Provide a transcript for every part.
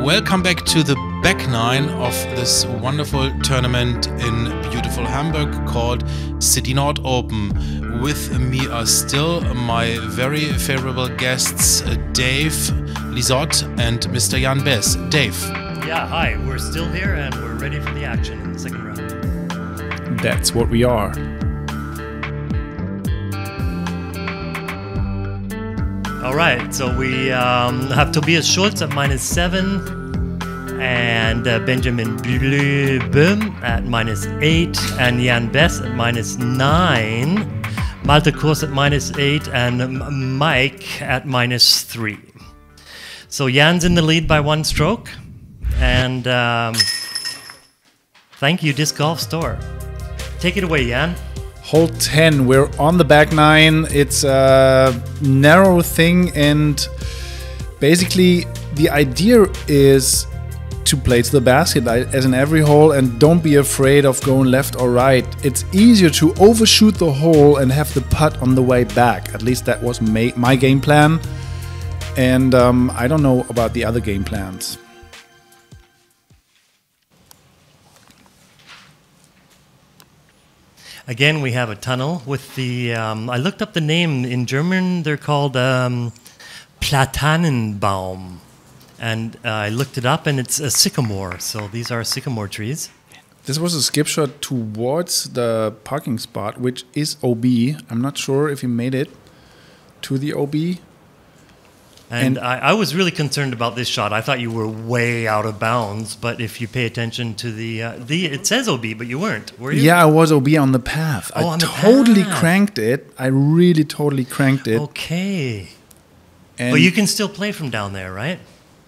Welcome back to the back nine of this wonderful tournament in beautiful Hamburg called City Nord Open. With me are still my very favorable guests Dave, Lizotte and Mr. Jan Bäss. Dave. Yeah, hi. We're still here and we're ready for the action in the second round. That's what we are. All right, so we have Tobias Schulz at -7 and Benjamin Böhm at -8 and Jan Bäss at -9, Malte Cohrs at -8 and Maik at -3. So Jan's in the lead by 1 stroke, and thank you, Disc Golf Store. Take it away, Jan. Hole 10, we're on the back nine. It's a narrow thing, and basically the idea is to play to the basket as in every hole, and don't be afraid of going left or right. It's easier to overshoot the hole and have the putt on the way back. At least that was my game plan, and I don't know about the other game plans. Again, we have a tunnel with the, I looked up the name. In German, they're called Platanenbaum. And I looked it up, and it's a sycamore. So these are sycamore trees. This was a skip shot towards the parking spot, which is OB. I'm not sure if he made it to the OB. And I was really concerned about this shot. I thought you were way out of bounds, but if you pay attention to the it says OB, but you weren't, were you? Yeah, I was OB on the path. Oh, I totally cranked it. I really totally cranked it. Okay. And but you can still play from down there, right?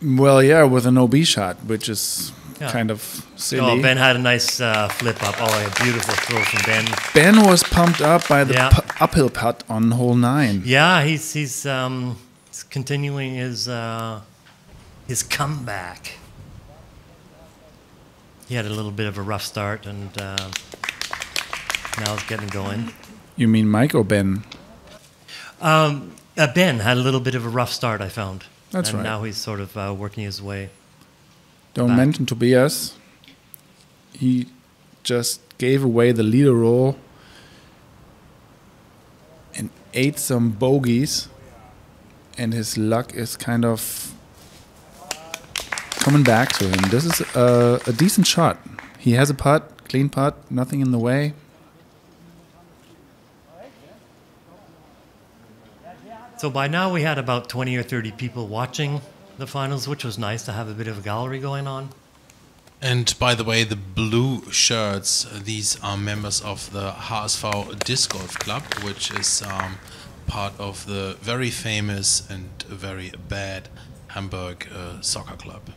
Well, yeah, with an OB shot, which is kind of silly. Oh, Ben had a nice flip up. Oh, a beautiful throw from Ben. Ben was pumped up by the uphill putt on hole 9. Yeah, he's continuing his comeback. He had a little bit of a rough start, and now it's getting going. You mean Mike or Ben? Ben had a little bit of a rough start, I found. That's and right. Now he's sort of working his way. Don't mention Tobias. He just gave away the leader role and ate some bogeys. And his luck is kind of coming back to him. This is a decent shot. He has a putt, clean putt, nothing in the way. So by now we had about 20 or 30 people watching the finals, which was nice to have a bit of a gallery going on. And by the way, the blue shirts, these are members of the HSV Disc Golf Club, which is part of the very famous and very bad Hamburg soccer club.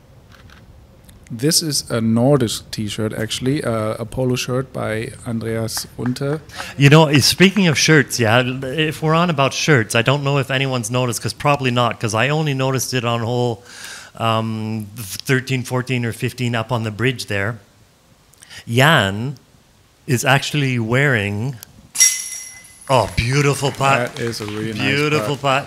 This is a Nordic t-shirt, actually, a polo shirt by Andreas Unte. You know, speaking of shirts, yeah, if we're on about shirts, I don't know if anyone's noticed, because probably not, because I only noticed it on hole 13, 14, or 15 up on the bridge there. Jan is actually wearing... Oh, beautiful putt. That is a really beautiful nice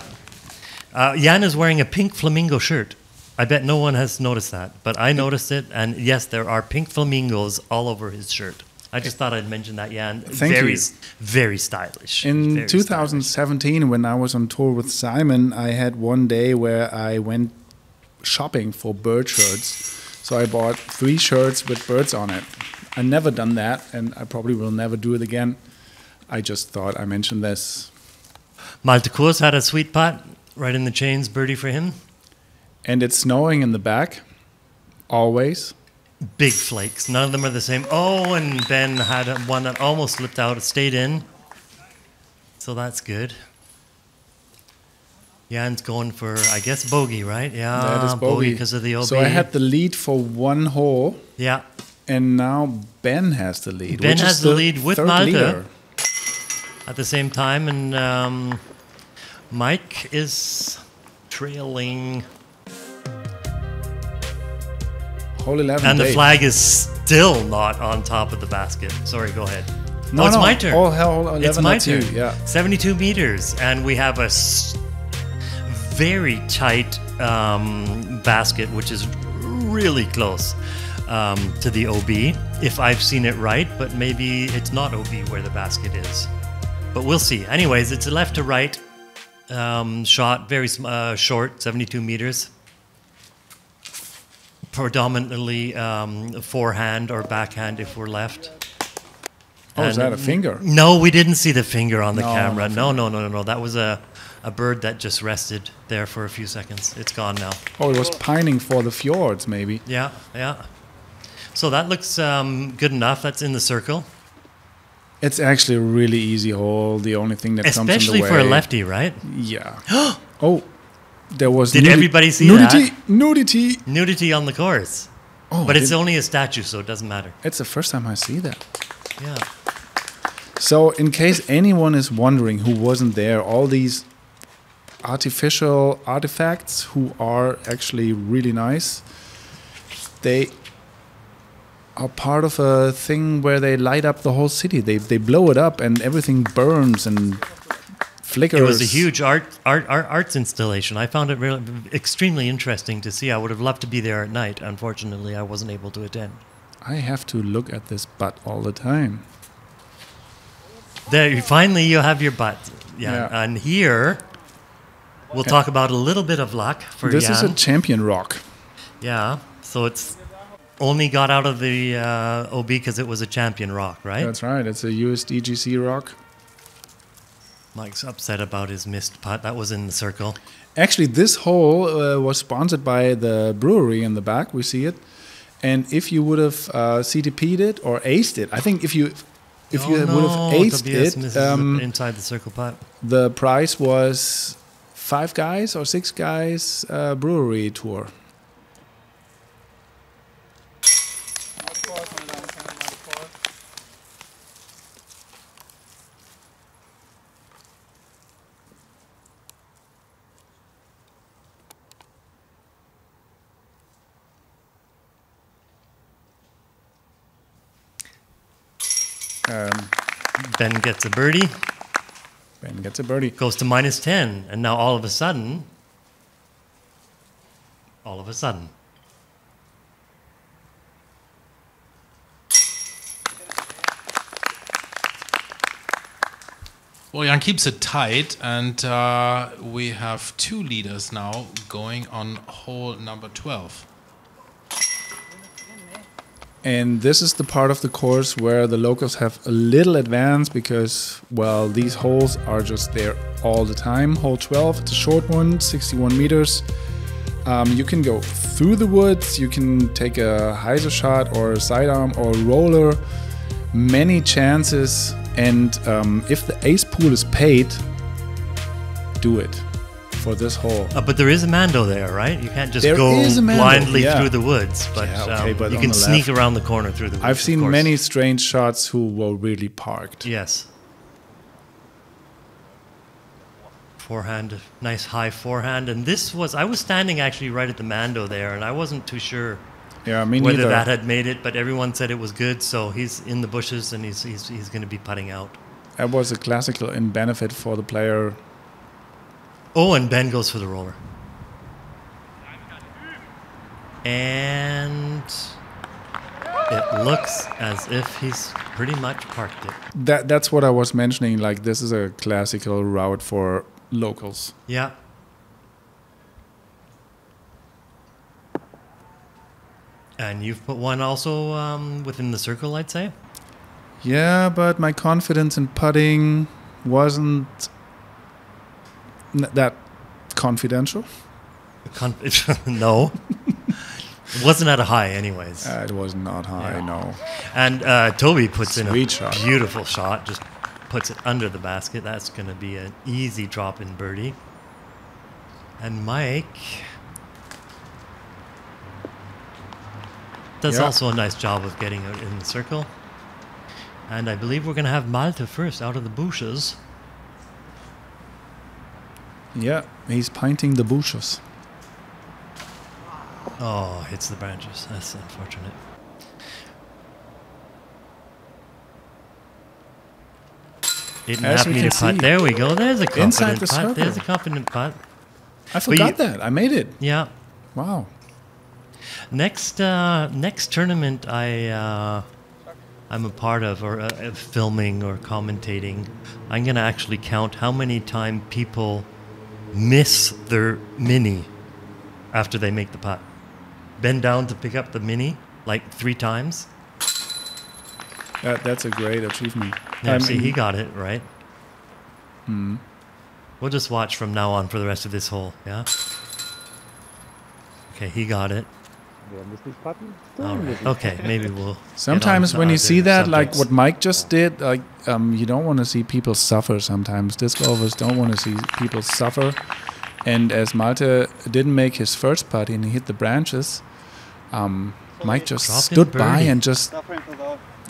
putt. Jan is wearing a pink flamingo shirt. I bet no one has noticed that, but I noticed it, and yes, there are pink flamingos all over his shirt. I just thought I'd mention that, Jan. Thank you. Very stylish. In very 2017, stylish. when I was on tour with Simon, I had one day where I went shopping for bird shirts. So I bought 3 shirts with birds on it. I've never done that, and I probably will never do it again. I just thought I mentioned this. Malte Cohrs had a sweet putt, right in the chains, birdie for him. And it's snowing in the back, always. Big flakes. None of them are the same. Oh, and Ben had one that almost slipped out. It stayed in. So that's good. Jan's going for, I guess, bogey, right? Yeah, that is bogey because of the OB. So I had the lead for 1 hole. Yeah. And now Ben has the lead. Ben has the lead with Malte leader. At the same time, and Mike is trailing. Hole 11. And the flag is still not on top of the basket. Sorry, go ahead. No, it's my turn. Hole 11. It's my turn. Yeah. 72 meters, and we have a very tight basket, which is really close to the OB, if I've seen it right, but maybe it's not OB where the basket is. But we'll see. Anyways, it's a left to right shot, very short, 72 meters. Predominantly forehand or backhand if we're left. Oh, is that a finger? No, we didn't see the finger on the No, camera. no No. That was a bird that just rested there for a few seconds. It's gone now. Oh, it was pining for the fjords, maybe. Yeah. So that looks good enough. That's in the circle. It's actually a really easy hole. The only thing that comes in the way. Especially for a lefty, right? Yeah. Oh, there was. Did everybody see nudity? that? Nudity. Nudity on the course. Oh, but it's only a statue, so it doesn't matter. It's the first time I see that. Yeah. So, in case anyone is wondering who wasn't there, all these artificial artifacts who are actually really nice, they are part of a thing where they light up the whole city. They blow it up and everything burns and flickers. It was a huge arts installation. I found it really extremely interesting to see. I would have loved to be there at night. Unfortunately, I wasn't able to attend. I have to look at this butt all the time. There, finally, you have your butt. Yeah. And here, we'll talk about a little bit of luck for This Jan. is a champion rock. Yeah. So it's only got out of the OB because it was a champion rock, right? That's right. It's a USDGC rock. Mike's upset about his missed putt. That was in the circle. Actually, this hole was sponsored by the brewery in the back. We see it. And if you would have CTP'd it or aced it, I think if you would have aced Tobias it, inside the circle putt. the price was 5 guys or 6 guys brewery tour. Ben gets a birdie. Ben gets a birdie. Goes to -10. And now all of a sudden. Well, Jan keeps it tight, and we have 2 leaders now going on hole number 12. And this is the part of the course where the locals have a little advance because, well, these holes are just there all the time. Hole 12, it's a short one, 61 meters. You can go through the woods, you can take a hyzer shot or a sidearm or a roller. Many chances, and if the ace pool is paid, do it for this hole. But there is a Mando there, right? You can't just There go is a Mando, blindly yeah. through the woods, but, but you on can the sneak left. around the corner through the woods. I've seen of course. many strange shots who were really parked. Yes. Forehand, nice high forehand, and this was, I was standing actually right at the Mando there, and I wasn't too sure Yeah, me whether neither. that had made it, but everyone said it was good, so he's in the bushes and he's going to be putting out. That was a classical in benefit for the player. Oh, and Ben goes for the roller. And it looks as if he's pretty much parked it. That's what I was mentioning. Like, this is a classical route for locals. Yeah. And you've put one also within the circle, I'd say? Yeah, but my confidence in putting wasn't that confidential. No. It wasn't at a high anyways. It was not high, Yeah. no. And Toby puts in a Sweet shot. beautiful shot, just puts it under the basket. That's going to be an easy drop-in birdie. And Mike does Yeah. also a nice job of getting out in the circle. And I believe we're going to have Malte first out of the bushes. Yeah, he's painting the bushes. Oh, hits the branches. That's unfortunate. Eight and a As half we meter can putt. see. There we go. There's a Inside confident the putt. There's a circle. confident putt. I forgot that. I made it. Yeah. Wow. Next tournament I'm a part of, or filming or commentating, I'm gonna actually count how many times people miss their mini after they make the putt. Bend down to pick up the mini like 3 times. That's a great achievement. Yeah, see, he got it right. We'll just watch from now on for the rest of this hole, yeah? Okay, he got it. All right. Okay, maybe we'll... Sometimes when you see that, like what Maik just did, like you don't want to see people suffer sometimes. Disc golfers don't want to see people suffer. And as Malte didn't make his first putt and he hit the branches, Maik just stood by and just,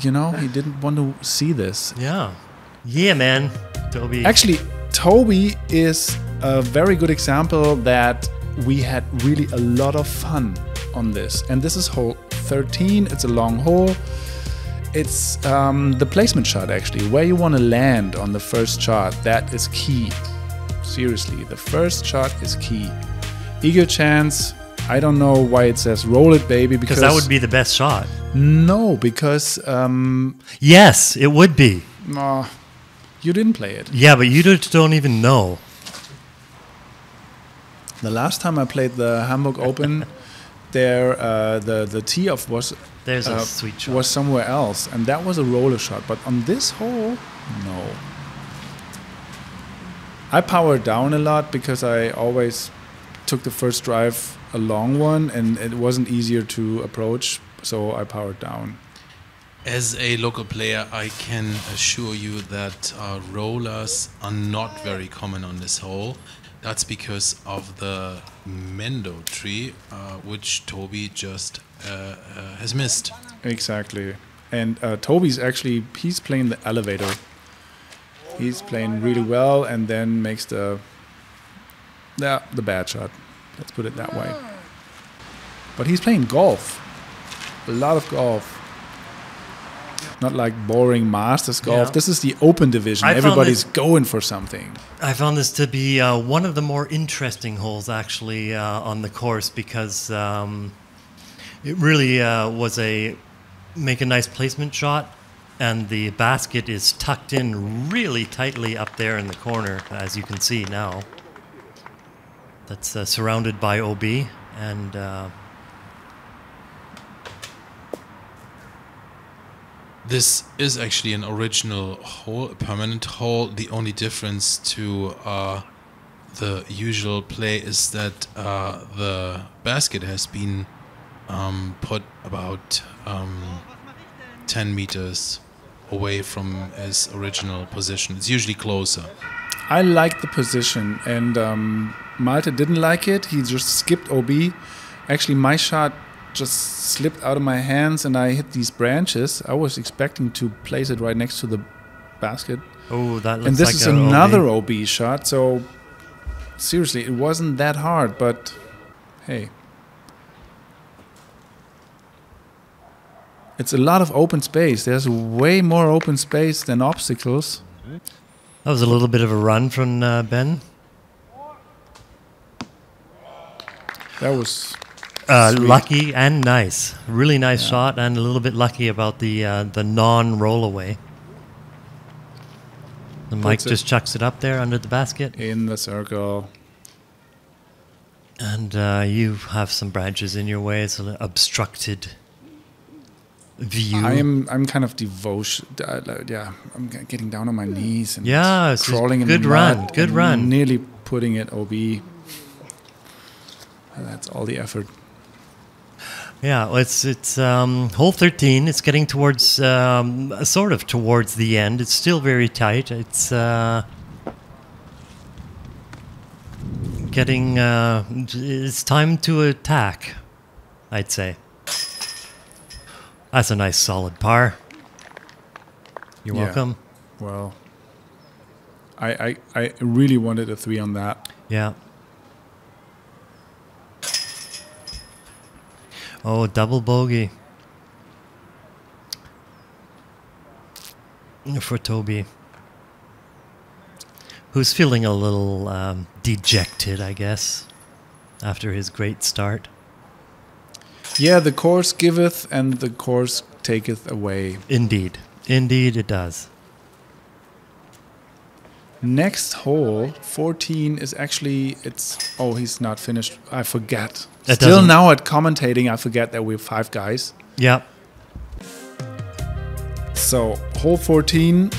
you know, he didn't want to see this. Yeah. Yeah, man. Toby. Actually, Toby is a very good example that we had really a lot of fun on this. And this is hole 13. It's a long hole. It's the placement shot, actually. Where you want to land on the first shot, that is key. Seriously, the first shot is key. Eagle chance, I don't know why it says roll it, baby. Because that would be the best shot. No, because... yes, it would be. You didn't play it. Yeah, but you don't even know. The last time I played the Hamburg Open, there the tee off was there's a sweet shot. Was somewhere else, and that was a roller shot. But on this hole, no. I powered down a lot because I always took the first drive a long one, and it wasn't easier to approach, so I powered down. As a local player, I can assure you that rollers are not very common on this hole. That's because of the Mendo tree, which Toby just has missed. Exactly. And Toby's actually, he's playing the elevator. He's playing really well and then makes the bad shot. Let's put it that way. But he's playing golf. A lot of golf. Not like boring Masters golf. Yeah. This is the open division. Everybody's going for something. I found this to be one of the more interesting holes, actually, on the course because it really was make a nice placement shot, and the basket is tucked in really tightly up there in the corner, as you can see now. That's surrounded by OB, and... this is actually an original hole, a permanent hole. The only difference to the usual play is that the basket has been put about 10 meters away from its original position. It's usually closer. I like the position, and Malte didn't like it. He just skipped OB. Actually, my shot just slipped out of my hands and I hit these branches. I was expecting to place it right next to the basket. Oh, that looks like and this is another OB shot, so seriously, it wasn't that hard, but hey. It's a lot of open space. There's way more open space than obstacles. That was a little bit of a run from Ben. That was... lucky and nice. Really nice shot, and a little bit lucky about the non-roll away. The Maik just chucks it up there under the basket. In the circle. And you have some branches in your way. It's an obstructed view. I'm kind of devotion. I'm getting down on my knees and crawling in the mud. Good run. Good run. Nearly putting it OB. That's all the effort. Yeah, well, it's hole 13. It's getting towards sort of towards the end. It's still very tight. It's getting. It's time to attack, I'd say. That's a nice solid par. You're welcome. Well, I really wanted a 3 on that. Yeah. Oh, double bogey for Toby, who's feeling a little dejected, I guess, after his great start. Yeah, the course giveth and the course taketh away. Indeed. Indeed it does. Next hole, 14, is actually, oh, he's not finished. I forget. Still now at commentating, I forget that we're 5 guys. Yeah. So, hole 14,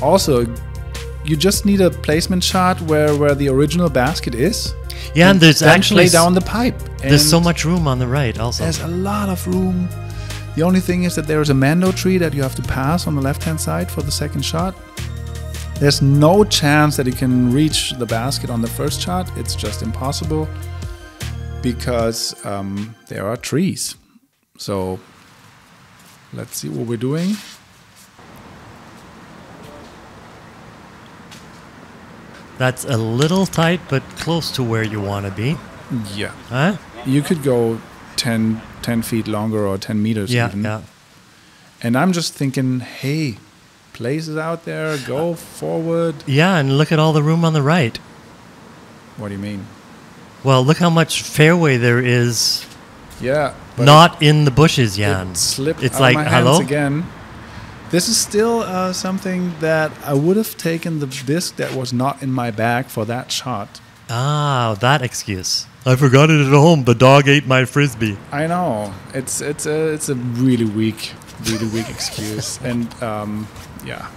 also, you just need a placement shot where the original basket is. Yeah, and there's actually... play down the pipe. There's so much room on the right also. There's a lot of room. The only thing is that there is a mando tree that you have to pass on the left-hand side for the second shot. There's no chance that you can reach the basket on the first shot. It's just impossible because there are trees. So let's see what we're doing. That's a little tight, but close to where you want to be. Yeah. Huh? You could go 10 feet longer or 10 meters even. Yeah. And I'm just thinking, hey, places out there, go forward. Yeah, and look at all the room on the right. What do you mean? Well, look how much fairway there is. Yeah. Not in the bushes, Jan. It slipped it's out like, of my hands hello? again. This is still something that I would have taken the disc that was not in my bag for that shot. Ah, that excuse. I forgot it at home. The dog ate my frisbee. I know. It's a really weak excuse. And yeah.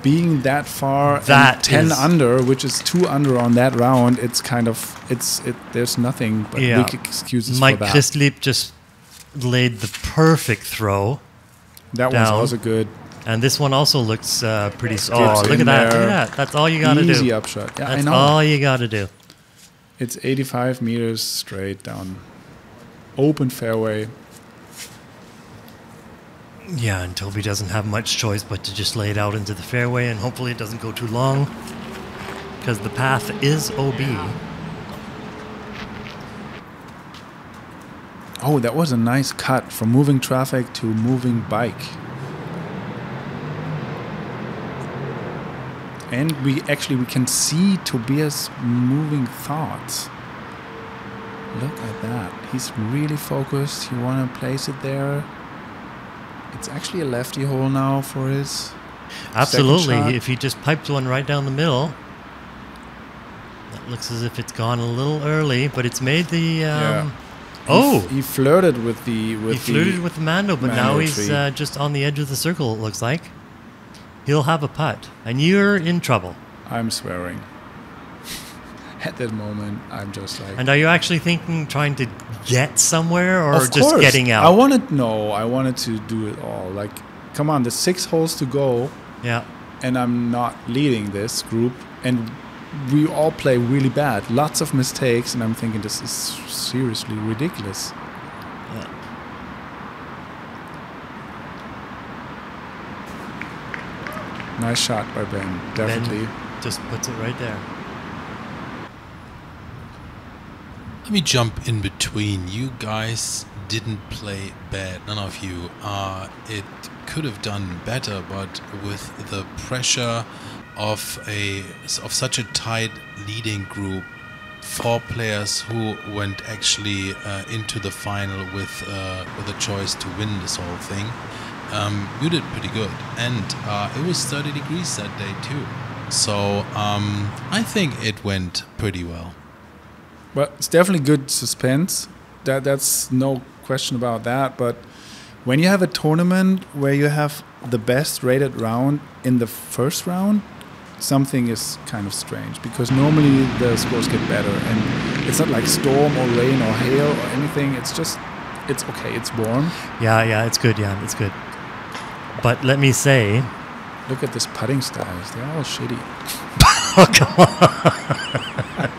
Being that far, that and 10 under, which is 2 under on that round, it's kind of there's nothing but weak excuses Maik for that. Christlieb just laid the perfect throw. That down. one's also good. And this one also looks pretty... Oh, look at that. Look at that. That's all you got to do. Easy upshot. Yeah, That's I know. all you got to do. It's 85 meters straight down. Open fairway. Yeah, and Toby doesn't have much choice but to just lay it out into the fairway, and hopefully it doesn't go too long, because the path is OB. Oh, that was a nice cut from moving traffic to moving bike. And we can see Tobias moving thoughts. Look at that. He's really focused. He want to place it there. It's actually a lefty hole now for his Absolutely. second shot. If he just piped one right down the middle, that looks as if it's gone a little early, but it's made the... He flirted with the... He flirted with the Mando, but now he's tree. just on the edge of the circle, it looks like. He'll have a putt, and you're in trouble. I'm swearing. At that moment, I'm just like... And are you actually trying to get somewhere, or Of just course. getting out? I wanted to do it all. Like, come on, there's 6 holes to go. Yeah. And I'm not leading this group. And we all play really bad. Lots of mistakes. And I'm thinking, this is seriously ridiculous. Yeah. Nice shot by Ben. Definitely. Ben just puts it right there. Let me jump in between. You guys didn't play bad, none of you. It could have done better, but with the pressure of such a tight leading group, 4 players who went actually into the final with a choice to win this whole thing, you did pretty good. And it was 30 degrees that day too. So I think it went pretty well. But it's definitely good suspense. That's no question about that. But when you have a tournament where you have the best rated round in the first round, something is kind of strange, because normally the scores get better, and it's not like storm or rain or hail or anything. It's just, it's okay. It's warm. Yeah, it's good, Jan. It's good. But let me say... Look at this putting styles. They're all shitty. Oh, come on.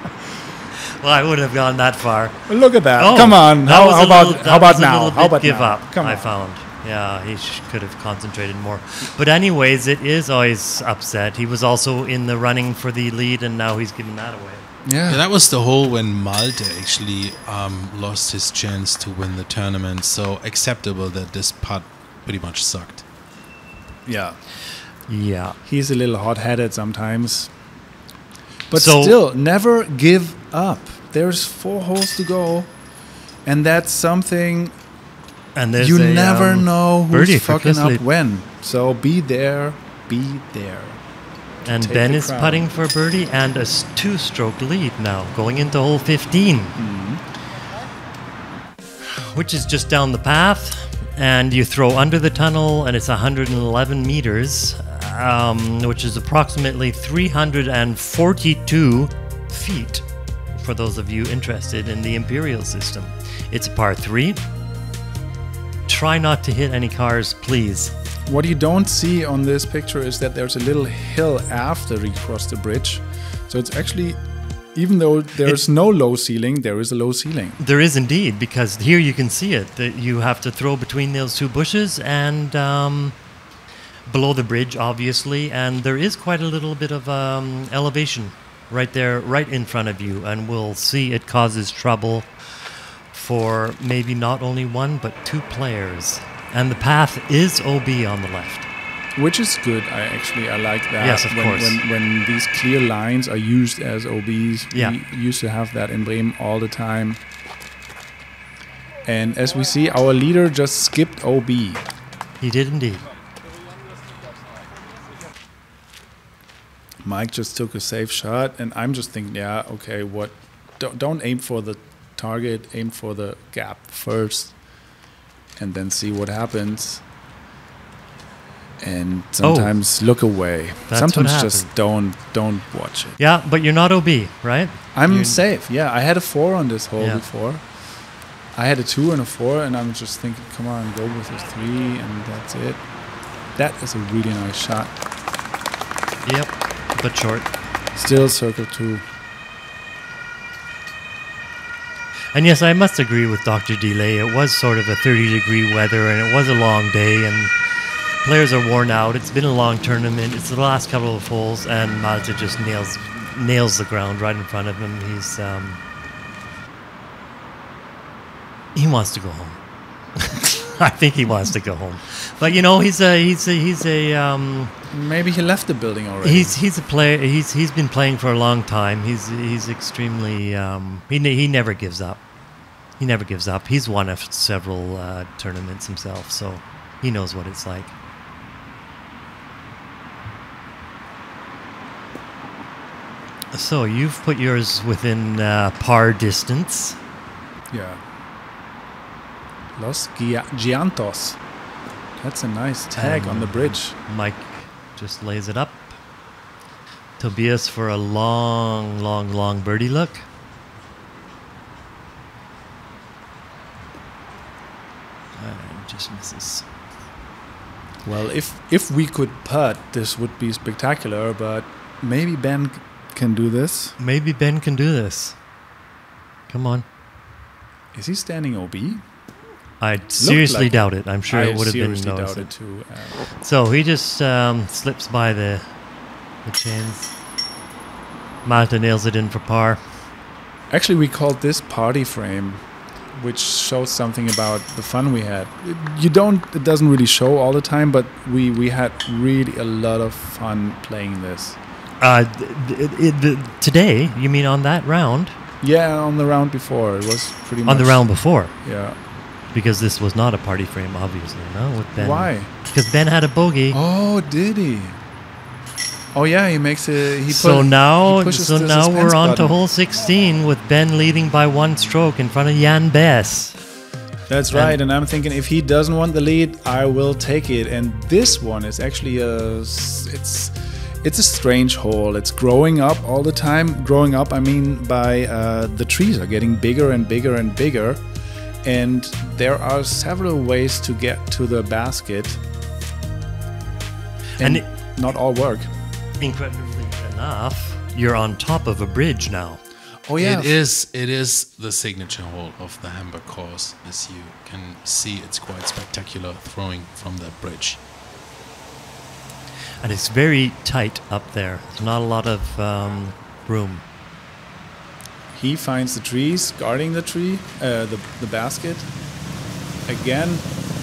Well, I wouldn't have gone that far. Look at that. Oh, Come on. that How was a about little- how that about was a now? little How about bit give now? up, Come I on. found. Yeah, he could have concentrated more. But anyways, it is always upset. He was also in the running for the lead, and now he's giving that away. Yeah, that was the hole when Malte actually lost his chance to win the tournament. So acceptable that this putt pretty much sucked. Yeah. Yeah. He's a little hot-headed sometimes. But So- still, never give up. There's 4 holes to go. And that's something And there's you a, never know birdie who's for fucking up Christlieb. when. So be there. And take Ben the is crown. putting for birdie and a two-stroke lead now, going into hole 15. Which is just down the path. And you throw under the tunnel, and it's 111 meters, which is approximately 342 feet, for those of you interested in the imperial system. It's a par 3. Try not to hit any cars, please. What you don't see on this picture is that there's a little hill after you cross the bridge. So it's actually, even though there's no low ceiling, there is a low ceiling. There is indeed, because here you can see it, that you have to throw between those two bushes and below the bridge, obviously, and there is quite a little bit of elevation right there, right in front of you, and we'll see it causes trouble for maybe not only one, but 2 players. And the path is OB on the left. Which is good. I like that. Yes, of course. When these clear lines are used as OBs, Yeah. we used to have that in Bremen all the time. And as we see, our leader just skipped OB. He did indeed. Mike just took a safe shot, and I'm just thinking, yeah, okay, what? Don't aim for the target, aim for the gap first, and then see what happens. And sometimes look away. That's Sometimes what just don't watch it. Yeah, but you're not OB, right? I'm safe. Yeah, I had a 4 on this hole Yeah. before. I had a 2 and a 4, and I'm just thinking, come on, go with a 3, and that's it. That is a really nice shot. Yep, but short. Still circle 2. And yes, I must agree with Dr. Delay. It was sort of a 30-degree weather, and it was a long day, and players are worn out. It's been a long tournament. It's the last couple of holes, and Malte just nails the ground right in front of him. He wants to go home. I think he wants to go home. But you know, he's a Maybe he left the building already. he's a player. He's been playing for a long time. He's extremely he never gives up. He never gives up. He's won several tournaments himself, so he knows what it's like. So you've put yours within par distance. Yeah. Los Giantos. That's a nice tag on the bridge. Mike just lays it up. Tobias for a long birdie look. And just misses. Well, if we could putt, this would be spectacular, but maybe Ben can do this. Maybe Ben can do this. Come on. Is he standing OB? I seriously like doubt it. I'm sure it would have been seriously noticed. doubt it too. So he just slips by the chains. Malte nails it in for par. Actually, we called this party frame, which shows something about the fun we had. It doesn't really show all the time, but we had really a lot of fun playing this. Today, you mean on that round? Yeah, on the round before, it was pretty much... On the round before? Yeah. Because this was not a party frame, obviously, no? With Ben. Why? Because Ben had a bogey. Oh, did he? Oh yeah, he makes it. So now we're on to hole 16 with Ben leading by 1 stroke in front of Jan Bäss. That's right, and I'm thinking if he doesn't want the lead, I will take it. And this one is actually it's a strange hole. It's growing up all the time. Growing up, I mean by the trees are getting bigger and bigger and bigger, and there are several ways to get to the basket, and not all work. Incredibly enough, you're on top of a bridge now. Oh yeah, It is the signature hole of the Hamburg course. As you can see, it's quite spectacular throwing from that bridge. And it's very tight up there. There's not a lot of room. He finds the trees, guarding the tree, the basket. Again,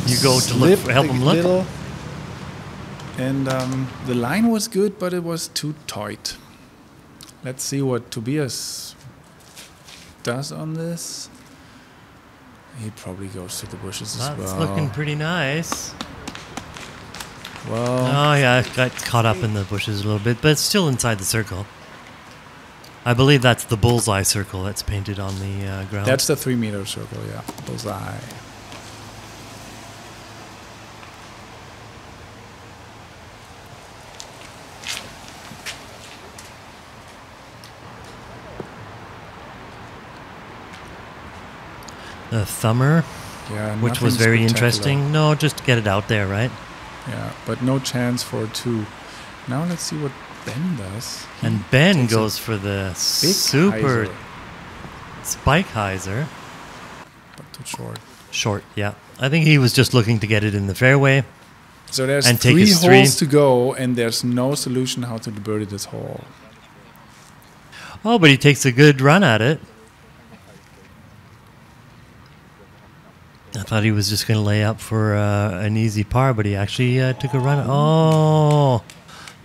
You go to look, help him look. Little, and the line was good, but it was too tight. Let's see what Tobias does on this. He probably goes to the bushes as That's well. looking pretty nice. Well, Oh, yeah, it got caught up in the bushes a little bit, but it's still inside the circle. I believe that's the bullseye circle that's painted on the ground. that's the 3 meter circle, yeah. Bullseye. The thumber, Yeah, which was nothing very spectacular. interesting. No, just to get it out there, right? Yeah, but no chance for 2. Now let's see what Ben does. And Ben takes a goes for the Big super hyzer, spike hyzer. but too short. Short, yeah. I think he was just looking to get it in the fairway. So there's And take 3 his holes 3. to go, and there's no solution how to birdie this hole. Oh, but he takes a good run at it. I thought he was just going to lay up for an easy par, but he actually took a run. Oh,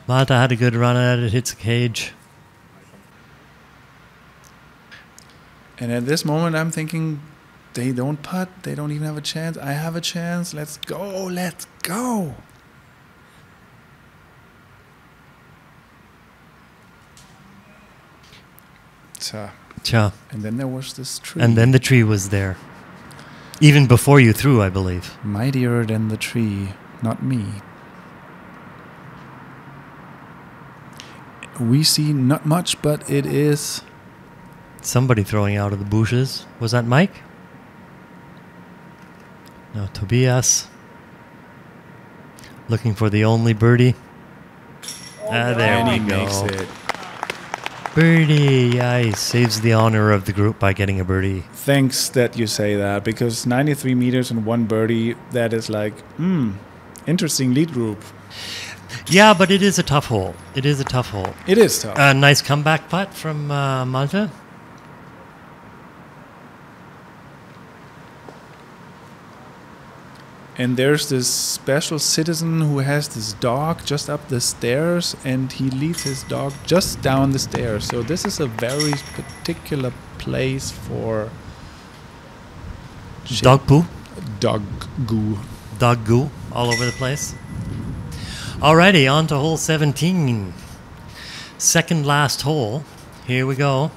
Malte had a good run at it. Hits the cage. And at this moment, I'm thinking, they don't putt. They don't even have a chance. I have a chance. Let's go. Let's go. So, Cha. and then there was this tree. And then the tree was there. Even before you threw, I believe. Mightier than the tree, not me. We see not much, but it is. Somebody throwing out of the bushes. Was that Mike? No, Tobias. Looking for the only birdie. There and we he go. makes it. Birdie. Yeah, he saves the honor of the group by getting a birdie. Thanks that you say that, because 93 meters and 1 birdie, that is like, interesting lead group. Yeah, but it is a tough hole. It is a tough hole. It is tough. A nice comeback putt from Malte. And there's this special citizen who has this dog just up the stairs, and he leads his dog just down the stairs. So this is a very particular place for Dog poo. dog goo. Dog goo all over the place. Alrighty, on to hole 17. Second last hole. Here we go.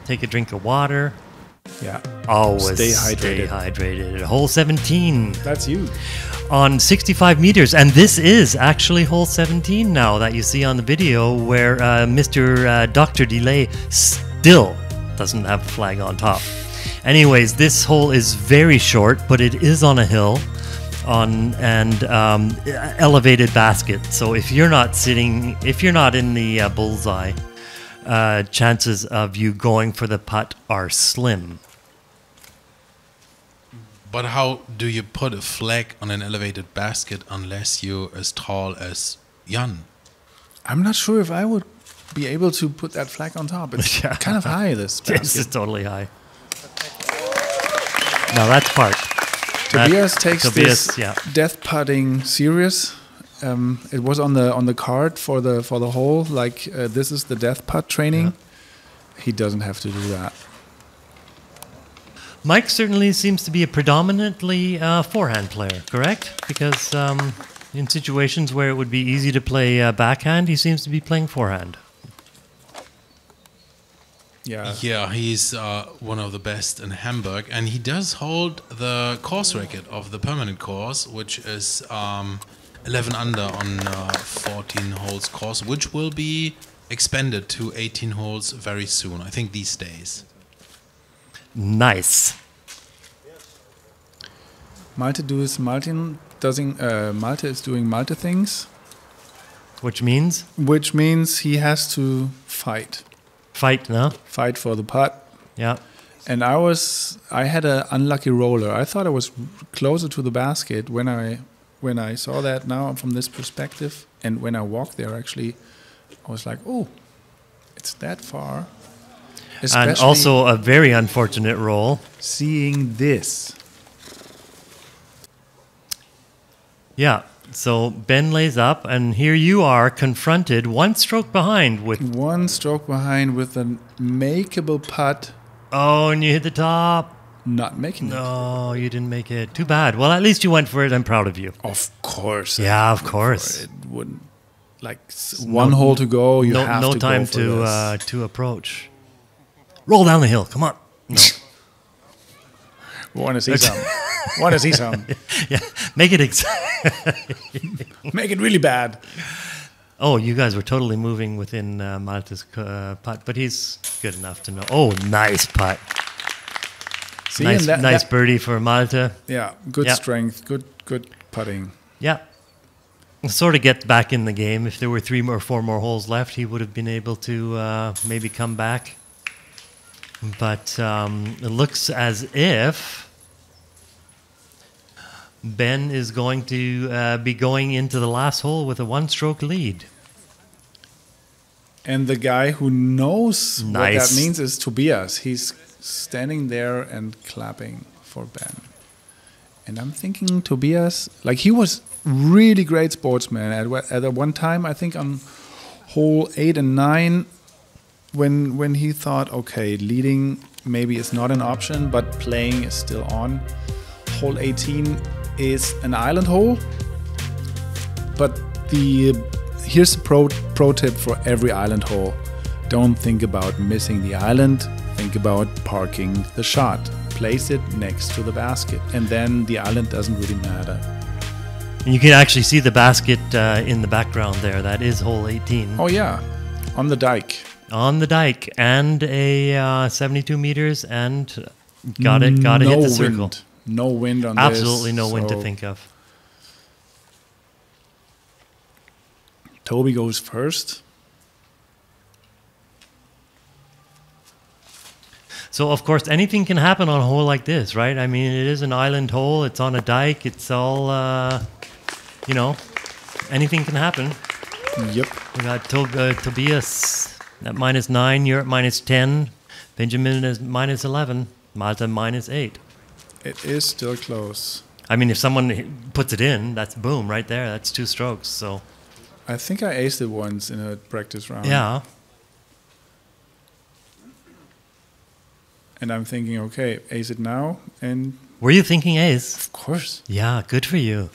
Take a drink of water. Yeah, Always Stay stay hydrated. hydrated. Hole 17 that's you. on 65 meters. And this is actually hole 17 now that you see on the video, where Mr. Dr. Delay still doesn't have a flag on top. Anyways, this hole is very short, but it is on a hill on and elevated basket. So if you're not in the bullseye, chances of you going for the putt are slim. But how do you put a flag on an elevated basket unless you're as tall as Jan? I'm not sure if I would be able to put that flag on top. It's kind of high, this This basket. is totally high. Now that's part. Tobias takes Tobias, this yeah. death putting serious. It was on the card for the hole. Like this is the death putt training. He doesn't have to do that. Mike certainly seems to be a predominantly forehand player, correct? Because in situations where it would be easy to play backhand, he seems to be playing forehand. Yeah. Yeah, he's one of the best in Hamburg, and he does hold the course record of the permanent course, which is 11 under on 14 holes course, which will be expanded to 18 holes very soon. I think these days. Nice. Malte is doing Malte things, Which means which means he has to fight no? for the putt. Yeah. And I had an unlucky roller. I thought I was closer to the basket when I saw that now from this perspective, and when I walked there, actually, I was like, oh, it's that far. And Especially also a very unfortunate roll. seeing this. Yeah. So Ben lays up, and here you are confronted one stroke behind with, One stroke behind with a makeable putt. oh, and you hit the top. not making it. No, you didn't make it. Too bad. Well, at least you went for it. I'm proud of you. Of course. Yeah, of course. It wouldn't, like, one hole to go, you have no to time go for this. to approach. Roll down the hill. Come on. No. Want to see some. Want to see some. Yeah, make it Make it really bad. Oh, you guys were totally moving within Malte's putt, but he's good enough to know. Oh, nice putt. See, nice birdie for Malte. Yeah, good strength, good putting. Yeah. Sort of get back in the game. If there were 3 or 4 more holes left, he would have been able to maybe come back. But it looks as if Ben is going to be going into the last hole with a 1-stroke lead. And the guy who knows what that means is Tobias. He's standing there and clapping for Ben. And I'm thinking Tobias, like, he was really great sportsman at one time, I think on hole 8 and 9, when he thought, okay, leading maybe is not an option, but playing is still on. Hole 18 is an island hole, but here's a pro tip for every island hole. Don't think about missing the island, think about parking the shot. Place it next to the basket, and then the island doesn't really matter. And you can actually see the basket in the background there. That is hole 18. Oh yeah, on the dike. On the dike, and a 72 meters, and got it hit the circle. No wind on Absolutely this. No wind to think of. Toby goes first. So, of course, anything can happen on a hole like this, right? I mean, it is an island hole. It's on a dike. It's all, anything can happen. Yep. We got Tobias at -9. You're at -10. Benjamin is -11. Malte -8. It is still close. I mean, if someone puts it in, that's boom right there. That's 2 strokes. So I think I aced it once in a practice round. yeah. And I'm thinking, okay, ace it now, and Were you thinking ace? of course. Yeah, good for you.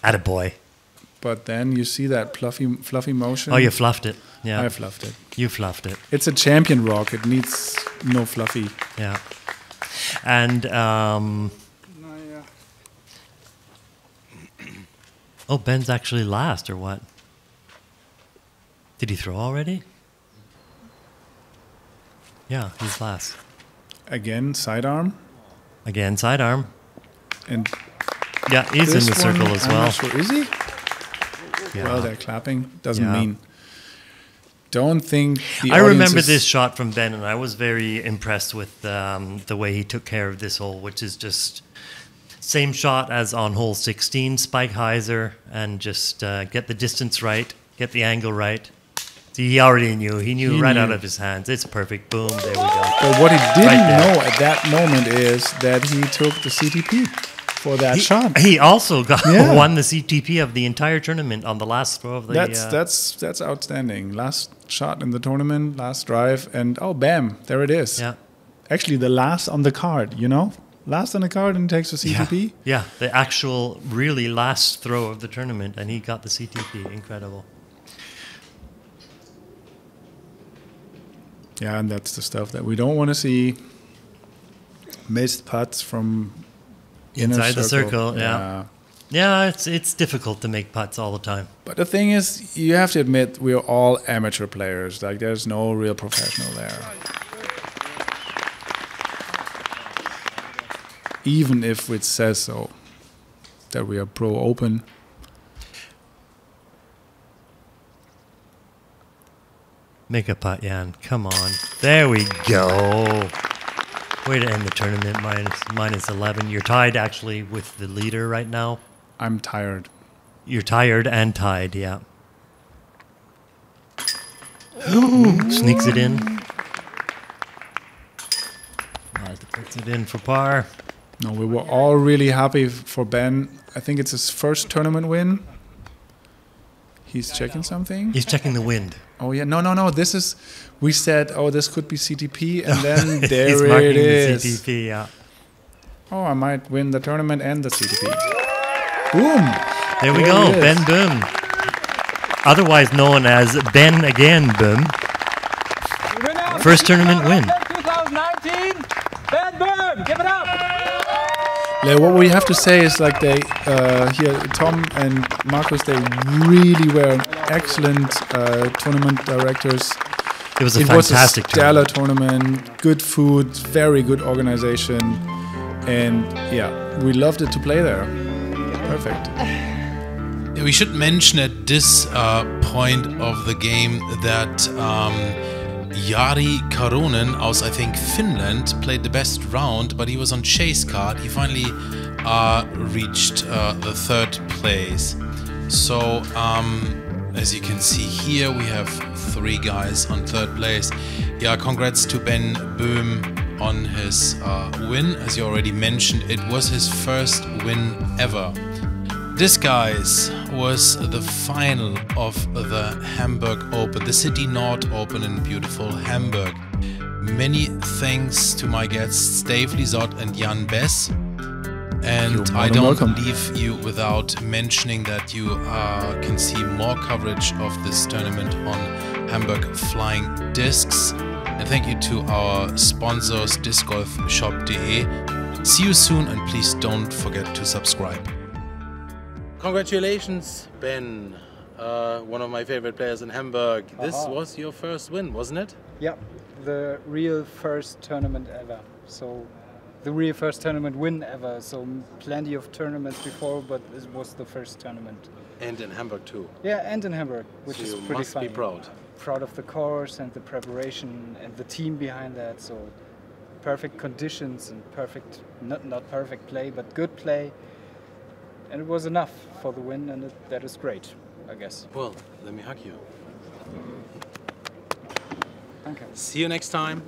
Attaboy. But then you see that fluffy motion. Oh, you fluffed it. Yeah. I fluffed it. You fluffed it. It's a champion rock. It needs no fluffy. Yeah. And oh, Ben's actually last, or what? Did he throw already? Yeah, he's last. Again, sidearm. Again, sidearm. And yeah, he's in the circle as well. I'm not sure. Is he? Yeah. Well, they're clapping. Doesn't Yeah. mean. Don't think the I audience remember is- this shot from Ben, and I was very impressed with the way he took care of this hole, which is just same shot as on hole 16, spike hyzer, and just get the distance right, get the angle right. See, he already knew. He knew right out of his hands. It's perfect. Boom, there we go. But what he didn't Right there. know at that moment is that he took the CTP for that shot. He also Yeah. won the CTP of the entire tournament on the last throw of the... That's outstanding. Last shot in the tournament, last drive, and oh, bam, there it is. Yeah. Actually, the last on the card, you know? Last on the card and takes the CTP. Yeah, the actual really last throw of the tournament, and he got the CTP. Incredible. Yeah, and that's the stuff that we don't want to see. Missed putts from Inside the circle, yeah. Yeah, it's difficult to make putts all the time. But the thing is, you have to admit, we're all amateur players. Like, there's no real professional there. Even if it says so, that we are pro open. Make a putt, Jan. Come on. There we go. Way to end the tournament, minus 11. You're tied, actually, with the leader right now. I'm tired. You're tired and tied, yeah. Ooh, sneaks it in. Malte puts it in for par. No, we were all really happy for Ben. I think it's his first tournament win. He's checking something. He's checking the wind. Oh, yeah. No. This is... We said, oh, this could be CTP, and then there He's it marking is. the CTP, yeah. oh, I might win the tournament and the CTP. Boom! There we go, Ben Böhm. Otherwise known as Ben again Böhm. First tournament win. 2019, Ben Böhm, give it up! Yeah, what we have to say is like they here Tom and Marcus, they really were excellent tournament directors. It was a fantastic stellar tournament, good food, very good organization, and yeah, we loved it to play there. Perfect. We should mention at this point of the game that Jari Karonen aus, I think, Finland played the best round, but he was on chase card. He finally reached the third place. So, as you can see here, we have 3 guys on third place. Yeah, congrats to Ben Böhm on his win. As you already mentioned, it was his first win ever. This, guys, was the final of the Hamburg Open, the City Nord Open in beautiful Hamburg. Many thanks to my guests Dave Lizotte and Jan Bäss. And I don't leave you without mentioning that you can see more coverage of this tournament on Hamburg Flying Discs. And thank you to our sponsors, discgolfshop.de. See you soon, and please don't forget to subscribe. Congratulations, Ben, one of my favorite players in Hamburg. This was your first win, wasn't it? Yeah, the real first tournament ever. So, the real first tournament win ever. So, plenty of tournaments before, but this was the first tournament. And in Hamburg too. Yeah, and in Hamburg, which is pretty must funny. Be proud. Proud of the course and the preparation and the team behind that. So, perfect conditions and perfect, not perfect play, but good play. And it was enough for the win, and that is great, I guess. Well, let me hug you. Okay. See you next time.